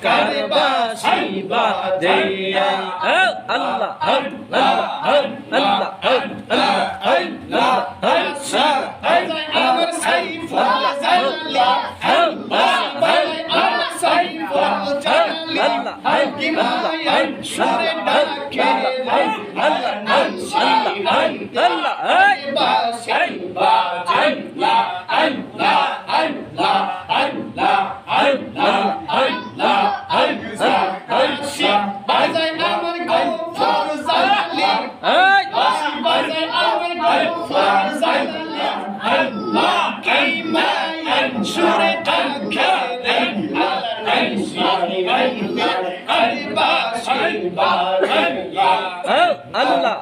কারবাসি বাজে আল্লাহ আল্লাহ আল্লাহ আল্লাহ আমার সাইফুল জালালি আমার সাইফুল জালালি কি মায়ার সুরে ডাকে কারবাসি বাজে আল্লাহ আল্লাহ আল্লাহ আল্লাহ আল্লাহ কারবাসি বাজে আমার গফুর জালালি বাজে আমার গফুর জালালি আল্লাহ কি মায়ার সুরে ডাকে কারবাসি বাজে আল্লাহ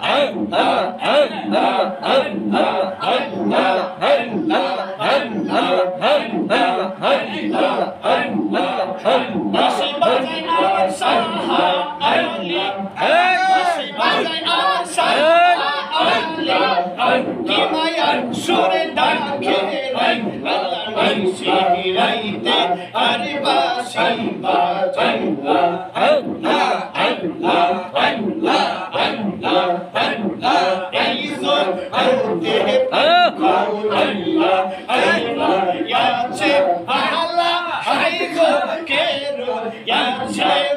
সুরে ডাকে রাইতে আরে বাসি বাজাই আল্লাহ আল্লাহ আল্লাহ আল্লাহ আল্লাহ এই জোর আউতে আল্লাহ আল্লাহ ইয়াছে আল্লাহ হাই গো কেরো ইয়াছে